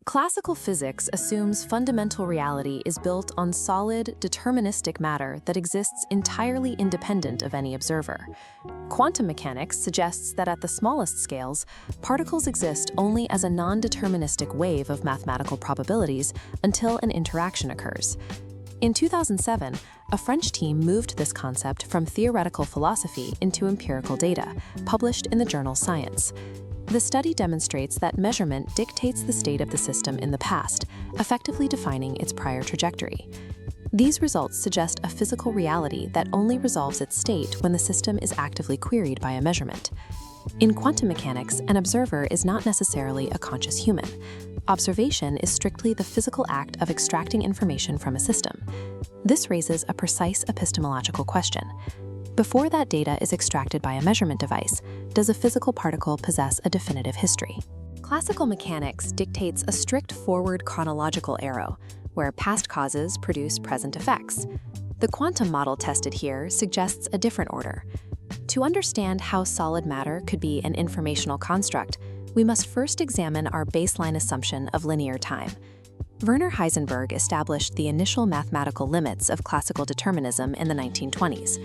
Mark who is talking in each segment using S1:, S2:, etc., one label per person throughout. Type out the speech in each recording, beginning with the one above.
S1: Classical physics assumes fundamental reality is built on solid, deterministic matter that exists entirely independent of any observer. Quantum mechanics suggests that at the smallest scales, particles exist only as a non-deterministic wave of mathematical probabilities until an interaction occurs. In 2007, a French team moved this concept from theoretical philosophy into empirical data, published in the journal Science. The study demonstrates that measurement dictates the state of the system in the past, effectively defining its prior trajectory. These results suggest a physical reality that only resolves its state when the system is actively queried by a measurement. In quantum mechanics, an observer is not necessarily a conscious human. Observation is strictly the physical act of extracting information from a system. This raises a precise epistemological question. Before that data is extracted by a measurement device, does a physical particle possess a definitive history? Classical mechanics dictates a strict forward chronological arrow, where past causes produce present effects. The quantum model tested here suggests a different order. To understand how solid matter could be an informational construct, we must first examine our baseline assumption of linear time. Werner Heisenberg established the initial mathematical limits of classical determinism in the 1920s.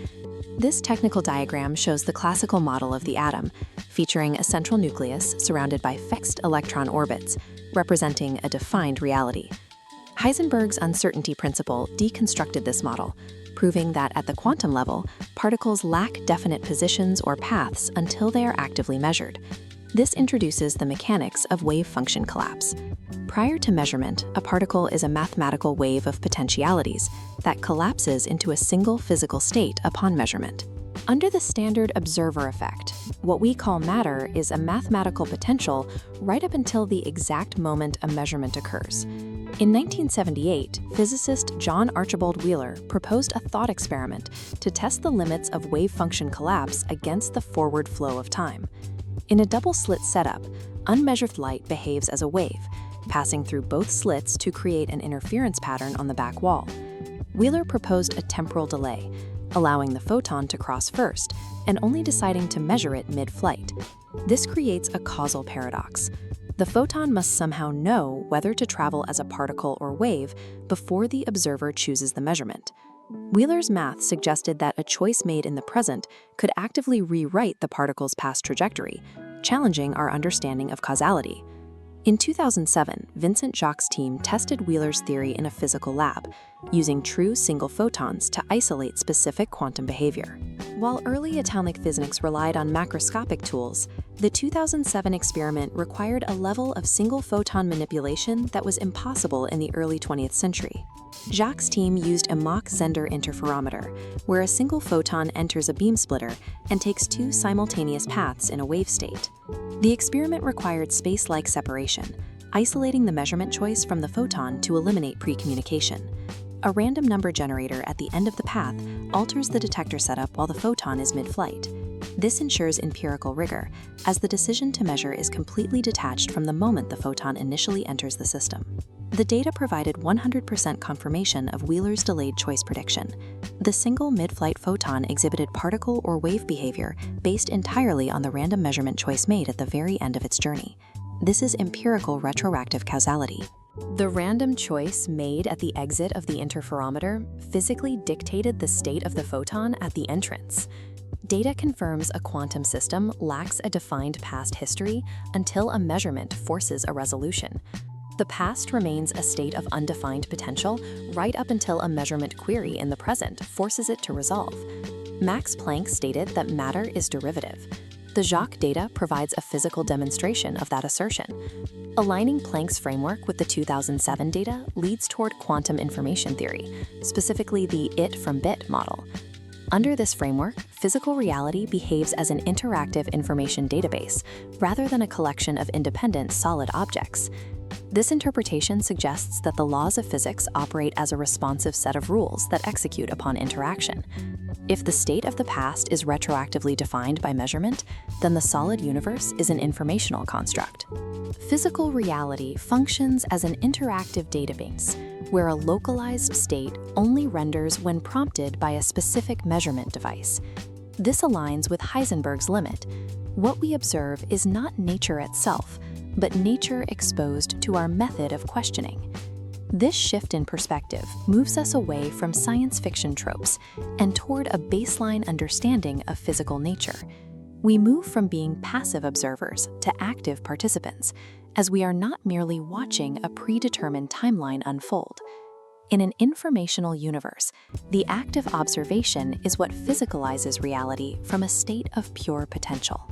S1: This technical diagram shows the classical model of the atom, featuring a central nucleus surrounded by fixed electron orbits, representing a defined reality. Heisenberg's uncertainty principle deconstructed this model, proving that at the quantum level, particles lack definite positions or paths until they are actively measured. This introduces the mechanics of wave function collapse. Prior to measurement, a particle is a mathematical wave of potentialities that collapses into a single physical state upon measurement. Under the standard observer effect, what we call matter is a mathematical potential right up until the exact moment a measurement occurs. In 1978, physicist John Archibald Wheeler proposed a thought experiment to test the limits of wave function collapse against the forward flow of time. In a double-slit setup, unmeasured light behaves as a wave, passing through both slits to create an interference pattern on the back wall. Wheeler proposed a temporal delay, allowing the photon to cross first and only deciding to measure it mid-flight. This creates a causal paradox. The photon must somehow know whether to travel as a particle or wave before the observer chooses the measurement. Wheeler's math suggested that a choice made in the present could actively rewrite the particle's past trajectory, challenging our understanding of causality. In 2007, Vincent Jacques' team tested Wheeler's theory in a physical lab, using true single photons to isolate specific quantum behavior. While early atomic physics relied on macroscopic tools, the 2007 experiment required a level of single photon manipulation that was impossible in the early 20th century. Jacques' team used a Mach-Zehnder interferometer, where a single photon enters a beam splitter and takes two simultaneous paths in a wave state. The experiment required space-like separation, isolating the measurement choice from the photon to eliminate pre-communication. A random number generator at the end of the path alters the detector setup while the photon is mid-flight. This ensures empirical rigor, as the decision to measure is completely detached from the moment the photon initially enters the system. The data provided 100% confirmation of Wheeler's delayed choice prediction. The single mid-flight photon exhibited particle or wave behavior based entirely on the random measurement choice made at the very end of its journey. This is empirical retroactive causality. The random choice made at the exit of the interferometer physically dictated the state of the photon at the entrance. Data confirms a quantum system lacks a defined past history until a measurement forces a resolution. The past remains a state of undefined potential right up until a measurement query in the present forces it to resolve. Max Planck stated that matter is derivative. The Jacques data provides a physical demonstration of that assertion. Aligning Planck's framework with the 2007 data leads toward quantum information theory, specifically the it-from-bit model. Under this framework, physical reality behaves as an interactive information database, rather than a collection of independent solid objects. This interpretation suggests that the laws of physics operate as a responsive set of rules that execute upon interaction. If the state of the past is retroactively defined by measurement, then the solid universe is an informational construct. Physical reality functions as an interactive database, where a localized state only renders when prompted by a specific measurement device. This aligns with Heisenberg's limit. What we observe is not nature itself, but nature exposed to our method of questioning. This shift in perspective moves us away from science fiction tropes and toward a baseline understanding of physical nature. We move from being passive observers to active participants, as we are not merely watching a predetermined timeline unfold. In an informational universe, the act of observation is what physicalizes reality from a state of pure potential.